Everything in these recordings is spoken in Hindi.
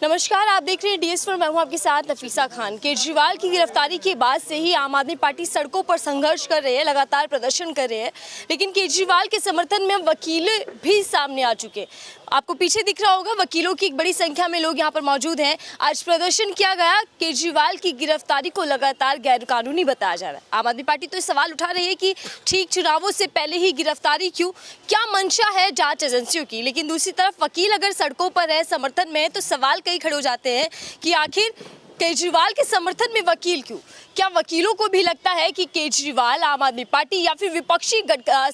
नमस्कार, आप देख रहे हैं DS पर। मैं हूं आपके साथ नफीसा खान। केजरीवाल की गिरफ्तारी के बाद से ही आम आदमी पार्टी सड़कों पर संघर्ष कर रहे हैं, लगातार प्रदर्शन कर रहे हैं, लेकिन केजरीवाल के समर्थन में वकील भी सामने आ चुके हैं। आपको पीछे दिख रहा होगा, वकीलों की एक बड़ी संख्या में लोग यहां पर मौजूद हैं। आज प्रदर्शन किया गया। केजरीवाल की गिरफ्तारी को लगातार गैरकानूनी बताया जा रहा है। आम आदमी पार्टी तो ये सवाल उठा रही है कि ठीक चुनावों से पहले ही गिरफ्तारी क्यों, क्या मंशा है जांच एजेंसियों की। लेकिन दूसरी तरफ वकील अगर सड़कों पर है, समर्थन में है, तो सवाल कई खड़े हो जाते हैं कि आखिर केजरीवाल के समर्थन में वकील क्यों। क्या वकीलों को भी लगता है कि केजरीवाल आम आदमी पार्टी या फिर विपक्षी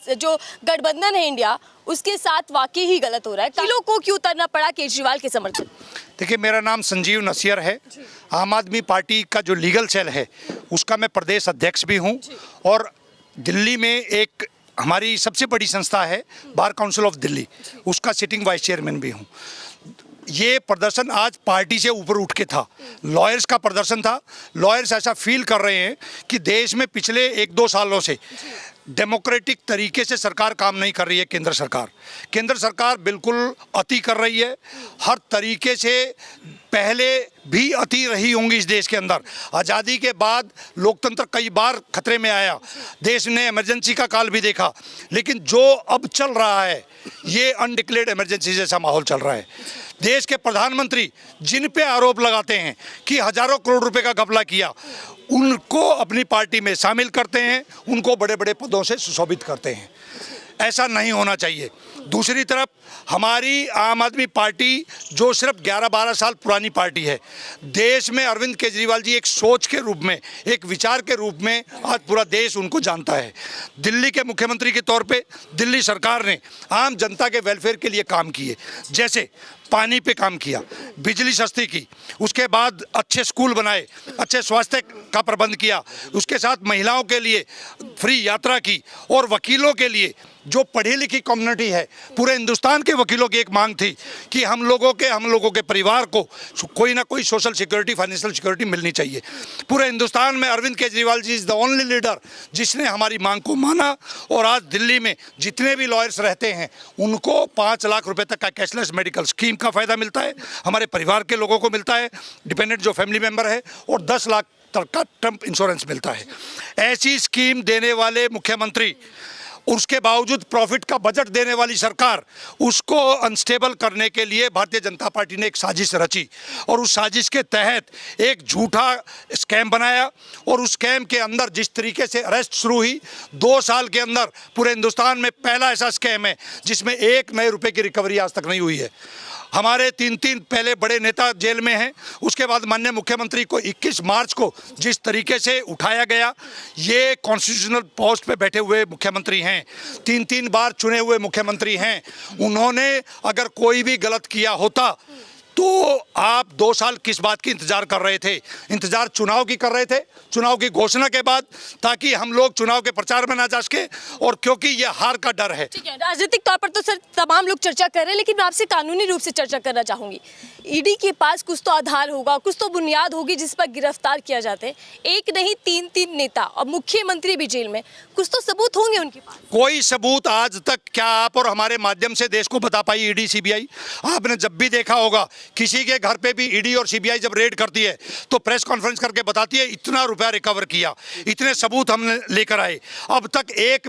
जो गठबंधन है इंडिया, उसके साथ वाकई ही गलत हो रहा है? वकीलों को क्यों उतरना पड़ा केजरीवाल के समर्थन? देखिए, मेरा नाम संजीव नसीर है। आम आदमी पार्टी का जो लीगल सेल है उसका मैं प्रदेश अध्यक्ष भी हूं, और दिल्ली में एक हमारी सबसे बड़ी संस्था है बार काउंसिल ऑफ दिल्ली, उसका सिटिंग वाइस चेयरमैन भी हूं। ये प्रदर्शन आज पार्टी से ऊपर उठ के था, लॉयर्स का प्रदर्शन था। लॉयर्स ऐसा फील कर रहे हैं कि देश में पिछले 1-2 सालों से डेमोक्रेटिक तरीके से सरकार काम नहीं कर रही है। केंद्र सरकार बिल्कुल अति कर रही है। हर तरीके से पहले भी अति रही होंगी इस देश के अंदर। आज़ादी के बाद लोकतंत्र कई बार खतरे में आया, देश ने इमरजेंसी का काल भी देखा, लेकिन जो अब चल रहा है ये अनडिक्लेयर्ड इमरजेंसी जैसा माहौल चल रहा है। देश के प्रधानमंत्री जिन पे आरोप लगाते हैं कि हजारों करोड़ रुपए का घपला किया, उनको अपनी पार्टी में शामिल करते हैं, उनको बड़े बड़े पदों से सुशोभित करते हैं। ऐसा नहीं होना चाहिए। दूसरी तरफ हमारी आम आदमी पार्टी जो सिर्फ 11-12 साल पुरानी पार्टी है, देश में अरविंद केजरीवाल जी एक सोच के रूप में, एक विचार के रूप में आज पूरा देश उनको जानता है। दिल्ली के मुख्यमंत्री के तौर पे दिल्ली सरकार ने आम जनता के वेलफेयर के लिए काम किए, जैसे पानी पे काम किया, बिजली सस्ती की, उसके बाद अच्छे स्कूल बनाए, अच्छे स्वास्थ्य का प्रबंध किया, उसके साथ महिलाओं के लिए फ्री यात्रा की, और वकीलों के लिए जो पढ़ी लिखी कम्युनिटी है, पूरे हिंदुस्तान के वकीलों की एक मांग थी कि हम लोगों के परिवार को कोई ना कोई सोशल सिक्योरिटी, फाइनेंशियल सिक्योरिटी मिलनी चाहिए। पूरे हिंदुस्तान में Arvind Kejriwal ji is the only leader जिसने हमारी मांग को माना, और आज दिल्ली में जितने भी लॉयर्स रहते हैं उनको 5 लाख रुपए तक का कैशलेस मेडिकल स्कीम का फ़ायदा मिलता है। हमारे परिवार के लोगों को मिलता है, डिपेंडेंट जो फैमिली मेम्बर है, और 10 लाख तक का टर्म इंश्योरेंस मिलता है। ऐसी स्कीम देने वाले मुख्यमंत्री, उसके बावजूद प्रॉफिट का बजट देने वाली सरकार, उसको अनस्टेबल करने के लिए भारतीय जनता पार्टी ने एक साजिश रची, और उस साजिश के तहत एक झूठा स्कैम बनाया। और उस स्कैम के अंदर जिस तरीके से अरेस्ट शुरू हुई, 2 साल के अंदर पूरे हिंदुस्तान में पहला ऐसा स्कैम है जिसमें 1 नए रुपये की रिकवरी आज तक नहीं हुई है। हमारे 3 पहले बड़े नेता जेल में हैं। उसके बाद माननीय मुख्यमंत्री को 21 मार्च को जिस तरीके से उठाया गया, ये कॉन्स्टिट्यूशनल पोस्ट पे बैठे हुए मुख्यमंत्री हैं, 3 बार चुने हुए मुख्यमंत्री हैं। उन्होंने अगर कोई भी गलत किया होता तो आप 2 साल किस बात की इंतजार कर रहे थे? इंतजार चुनाव की कर रहे थे, चुनाव की घोषणा के बाद, ताकि हम लोग चुनाव के प्रचार में ना जा सके, और क्योंकि ये हार का डर है। ठीक है, राजनीतिक तौर पर तो सर तमाम लोग चर्चा कर रहे हैं, लेकिन मैं आपसे कानूनी रूप से चर्चा करना चाहूंगी। ईडी के पास कुछ तो आधार होगा, कुछ तो बुनियाद होगी जिस पर गिरफ्तार किया जाते हैं। एक नहीं 3 नेता और मुख्यमंत्री भी जेल में, कुछ तो सबूत होंगे उनके पास। कोई सबूत आज तक क्या आप और हमारे माध्यम से देश को बता पाई ईडी सीबीआई? आपने जब भी देखा होगा किसी के घर पे भी ईडी और सीबीआई जब रेड करती है तो प्रेस कॉन्फ्रेंस करके बताती है इतना रुपया रिकवर किया, इतने सबूत हमने लेकर आए। अब तक एक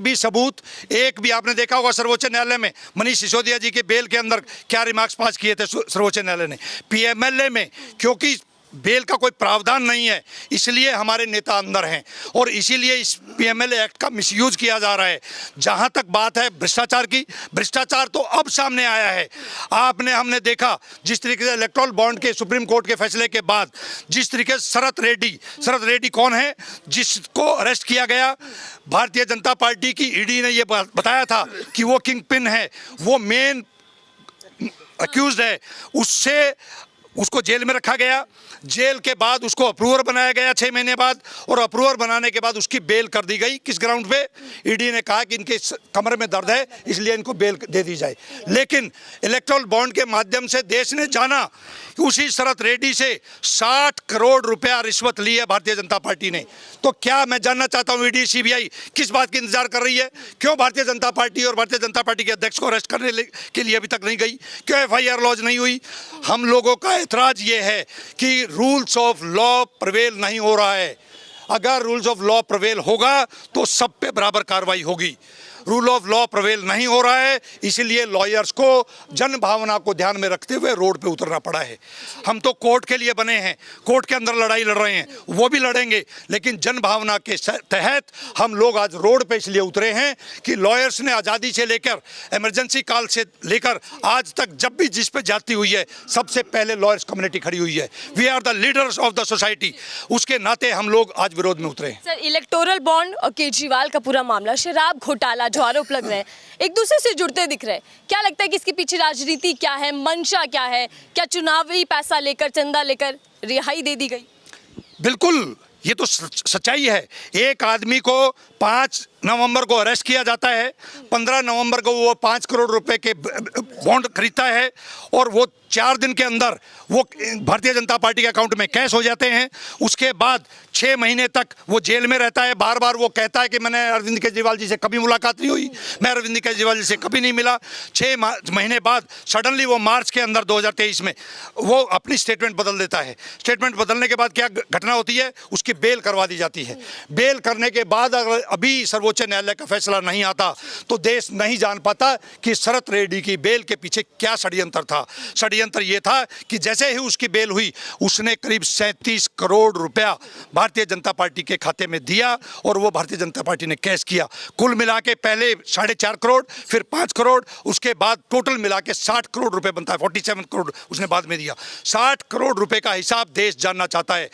भी आपने देखा होगा सर्वोच्च न्यायालय में मनीष सिसोदिया जी के बेल के अंदर क्या रिमार्क्स पास किए थे सर्वोच्च न्यायालय ने? पीएमएलए में क्योंकि बेल का कोई प्रावधान नहीं है, इसलिए हमारे नेता अंदर हैं, और इसीलिए इस पीएमएलए एक्ट का मिसयूज किया जा रहा है। जहां तक बात है भ्रष्टाचार की, भ्रष्टाचार तो अब सामने आया है। हमने देखा जिस तरीके से इलेक्टोरल बॉन्ड के सुप्रीम कोर्ट के फैसले के बाद जिस तरीके से शरत रेड्डी कौन है जिसको अरेस्ट किया गया? भारतीय जनता पार्टी की ईडी ने यह बताया था कि वो किंग पिन है, वो मेन अक्यूज्ड है, उसको जेल में रखा गया। जेल के बाद उसको अप्रूवर बनाया गया 6 महीने बाद, और अप्रूवर बनाने के बाद उसकी बेल कर दी गई। किस ग्राउंड पे? ईडी ने कहा कि इनके कमर में दर्द है, इसलिए इनको बेल दे दी जाए। लेकिन इलेक्टोरल बॉन्ड के माध्यम से देश ने जाना कि उसी शरद रेड्डी से 60 करोड़ रुपया रिश्वत ली है भारतीय जनता पार्टी ने। तो क्या, मैं जानना चाहता हूँ, ईडी सीबीआई किस बात की इंतजार कर रही है? क्यों भारतीय जनता पार्टी और भारतीय जनता पार्टी के अध्यक्ष को अरेस्ट करने के लिए अभी तक नहीं गई? क्यों एफआईआर लॉन्च नहीं हुई? हम लोगों का एतराज ये है कि रूल्स ऑफ लॉ प्रिवेल नहीं हो रहा है। अगर रूल्स ऑफ लॉ प्रिवेल होगा तो सब पे बराबर कार्रवाई होगी। रूल ऑफ लॉ प्रिवेल नहीं हो रहा है, इसीलिए लॉयर्स को जन भावना को ध्यान में रखते हुए रोड पे उतरना पड़ा है। हम तो कोर्ट के लिए बने हैं, कोर्ट के अंदर लड़ाई लड़ रहे हैं, वो भी लड़ेंगे, लेकिन जन भावना के तहत हम लोग आज रोड पे इसलिए उतरे हैं कि लॉयर्स ने आज़ादी से लेकर, इमरजेंसी काल से लेकर आज तक जब भी जिस पे जाती हुई है, सबसे पहले लॉयर्स कम्युनिटी खड़ी हुई है। We are the leaders of the society. उसके नाते हम लोग आज विरोध में उतरे हैं। सर, इलेक्टोरल बॉन्ड और केजरीवाल का पूरा मामला, शराब घोटाला जो आरोप लग रहे हैं, एक दूसरे से जुड़ते दिख रहे हैं, क्या लगता है कि इसके पीछे राजनीति क्या है, मंशा क्या है? क्या चुनावी पैसा लेकर, चंदा लेकर रिहाई दे दी गई? बिल्कुल, ये तो सच्चाई है। एक आदमी को 5 नवंबर को अरेस्ट किया जाता है, 15 नवंबर को वो 5 करोड़ रुपए के बॉन्ड खरीदता है और वो 4 दिन के अंदर वो भारतीय जनता पार्टी के अकाउंट में कैश हो जाते हैं। उसके बाद 6 महीने तक वो जेल में रहता है। बार बार वो कहता है कि मैंने अरविंद केजरीवाल जी से कभी मुलाकात नहीं हुई, मैं अरविंद केजरीवाल जी से कभी नहीं मिला। 6 महीने बाद सडनली वो मार्च के अंदर 2023 में वो अपनी स्टेटमेंट बदल देता है। स्टेटमेंट बदलने के बाद क्या घटना होती है? उसकी बेल करवा दी जाती है। बेल करने के बाद अगर अभी सर्वोच्च न्यायालय का फैसला नहीं आता तो देश नहीं जान पाता कि शरद रेड्डी की बेल के पीछे क्या षड्यंत्र था। षड्यंत्र ये था कि जैसे ही उसकी बेल हुई, उसने करीब 37 करोड़ रुपया भारतीय जनता पार्टी के खाते में दिया और वो भारतीय जनता पार्टी ने कैश किया। कुल मिला के पहले 4.5 करोड़, फिर 5 करोड़, उसके बाद टोटल मिला के 60 करोड़ रुपए बनता है। 47 करोड़ उसने बाद में दिया। 60 करोड़ रुपए का हिसाब देश जानना चाहता है।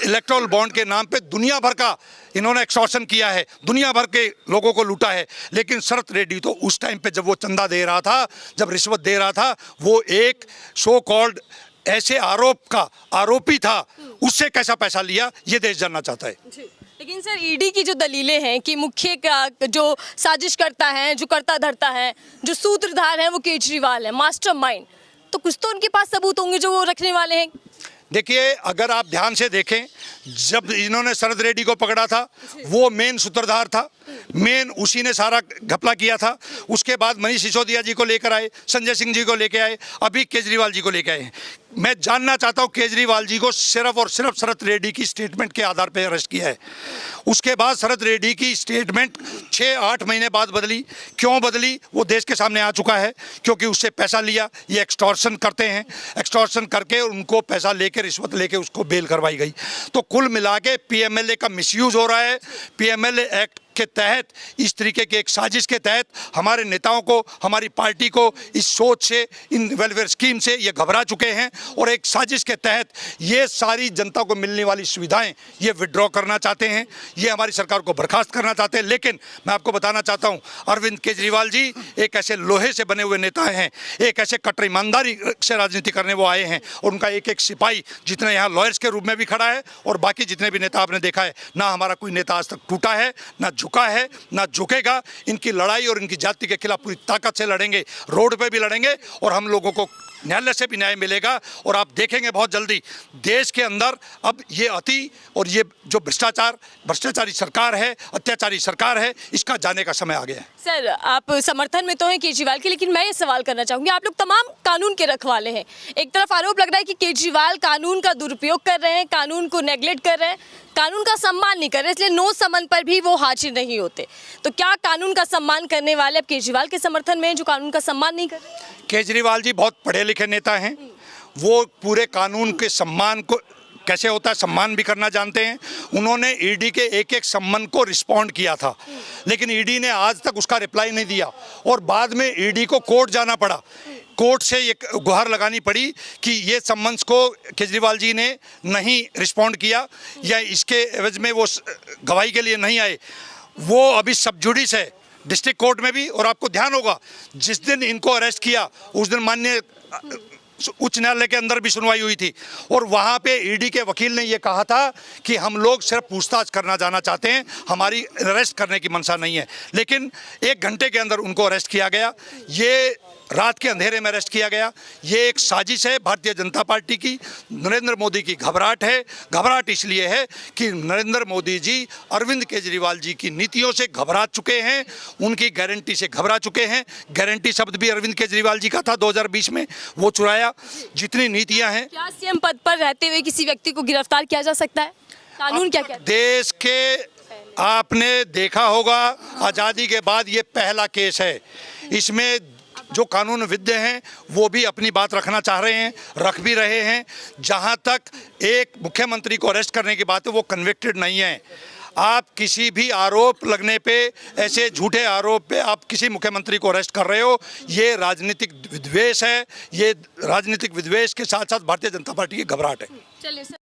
इलेक्टोरल बॉन्ड के नाम पे दुनिया भर का इन्होंने एक्सटॉर्शन किया है, दुनिया भर के लोगों को लूटा है। लेकिन शरद रेड्डी तो उस टाइम पे जब वो चंदा दे रहा था, जब रिश्वत दे रहा था, वो एक सो कॉल्ड ऐसे आरोप का आरोपी था। उससे कैसा पैसा लिया, ये देश जानना चाहता है। लेकिन सर, ईडी की जो दलीलें हैं कि मुख्य का जो साजिश करता है, जो करता धरता है, जो सूत्रधार है, वो केजरीवाल है, मास्टरमाइंड, तो कुछ तो उनके पास सबूत होंगे जो वो रखने वाले हैं। देखिए, अगर आप ध्यान से देखें, जब इन्होंने शरद रेड्डी को पकड़ा था, वो मेन सूत्रधार था, मेन उसी ने सारा घपला किया था। उसके बाद मनीष सिसोदिया जी को लेकर आए, संजय सिंह जी को लेकर आए, अभी केजरीवाल जी को लेकर आए। मैं जानना चाहता हूं, केजरीवाल जी को सिर्फ और सिर्फ शरद रेड्डी की स्टेटमेंट के आधार पर अरेस्ट किया है। उसके बाद शरद रेड्डी की स्टेटमेंट 6-8 महीने बाद बदली। क्यों बदली, वो देश के सामने आ चुका है। क्योंकि उससे पैसा लिया, ये एक्सटॉर्शन करते हैं, एक्सटॉर्शन करके उनको पैसा लेके, रिश्वत लेके उसको बेल करवाई गई। तो कुल मिला के पीएमएलए का मिसयूज हो रहा है। पीएमएलए एक्ट के तहत, इस तरीके के एक साजिश के तहत हमारे नेताओं को, हमारी पार्टी को इस सोच से, इन वेलफेयर स्कीम से ये घबरा चुके हैं और एक साजिश के तहत ये सारी जनता को मिलने वाली सुविधाएं ये विड्रॉ करना चाहते हैं, ये हमारी सरकार को बर्खास्त करना चाहते हैं। लेकिन मैं आपको बताना चाहता हूं, अरविंद केजरीवाल जी एक ऐसे लोहे से बने हुए नेता हैं, एक ऐसे कट्टर ईमानदारी से राजनीति करने वो आए हैं और उनका एक एक सिपाही जितने यहाँ लॉयर्स के रूप में भी खड़ा है और बाकी जितने भी नेता आपने देखा है, ना हमारा कोई नेता आज तक टूटा है, ना झुका है, ना झुकेगा। इनकी लड़ाई और इनकी जाति के खिलाफ पूरी ताकत से लड़ेंगे, रोड पे भी लड़ेंगे और हम लोगों को न्यायालय से भी न्याय मिलेगा। और आप देखेंगे बहुत जल्दी देश के अंदर अब ये अति और ये जो भ्रष्टाचारी सरकार है, अत्याचारी सरकार है, इसका जाने का समय आ गया है। सर, आप समर्थन में तो हैं केजरीवाल के, लेकिन मैं ये सवाल करना चाहूँगी, आप लोग तमाम कानून के रखवाले हैं। एक तरफ आरोप लग रहा है कि केजरीवाल कानून का दुरुपयोग कर रहे हैं, कानून को नेगलेक्ट कर रहे हैं, कानून का सम्मान नहीं कर रहे, इसलिए नो समन पर भी वो हाजिर नहीं होते। तो क्या कानून का सम्मान करने वाले अब केजरीवाल के समर्थन में हैं जो कानून का सम्मान नहीं कर रहे? केजरीवाल जी बहुत पढ़े लिखे नेता हैं, वो पूरे कानून के सम्मान को कैसे होता है सम्मान भी करना जानते हैं। उन्होंने ईडी के एक एक सम्मन को रिस्पॉन्ड किया था, लेकिन ईडी ने आज तक उसका रिप्लाई नहीं दिया और बाद में ईडी को कोर्ट जाना पड़ा। कोर्ट से ये गुहार लगानी पड़ी कि ये सम्मन्स को केजरीवाल जी ने नहीं रिस्पॉन्ड किया या इसके एवज में वो गवाही के लिए नहीं आए। वो अभी सब जुडिस है डिस्ट्रिक्ट कोर्ट में भी। और आपको ध्यान होगा, जिस दिन इनको अरेस्ट किया उस दिन माननीय उच्च न्यायालय के अंदर भी सुनवाई हुई थी और वहाँ पे ईडी के वकील ने ये कहा था कि हम लोग सिर्फ पूछताछ करना जाना चाहते हैं, हमारी अरेस्ट करने की मंशा नहीं है। लेकिन 1 घंटे के अंदर उनको अरेस्ट किया गया। ये रात के अंधेरे में अरेस्ट किया गया। ये एक साजिश है भारतीय जनता पार्टी की, नरेंद्र मोदी की घबराहट है। घबराहट इसलिए है कि नरेंद्र मोदी जी अरविंद केजरीवाल जी की नीतियों से घबरा चुके हैं, उनकी गारंटी से घबरा चुके हैं। गारंटी शब्द भी अरविंद केजरीवाल जी का था 2020 में, वो चुराया। जितनी नीतियां हैं, क्या सीएम पद पर रहते हुए किसी व्यक्ति को गिरफ्तार किया जा सकता है? कानून क्या कहता है? देश के आपने देखा होगा आज़ादी के बाद ये पहला केस है। इसमें जो कानून विद्य हैं वो भी अपनी बात रखना चाह रहे हैं, रख भी रहे हैं। जहां तक एक मुख्यमंत्री को अरेस्ट करने की बात है, वो कन्विक्टेड नहीं है। आप किसी भी आरोप लगने पे, ऐसे झूठे आरोप पे आप किसी मुख्यमंत्री को अरेस्ट कर रहे हो, ये राजनीतिक विद्वेष है। ये राजनीतिक विद्वेष के साथ साथ भारतीय जनता पार्टी की घबराहट है। चलिए सर।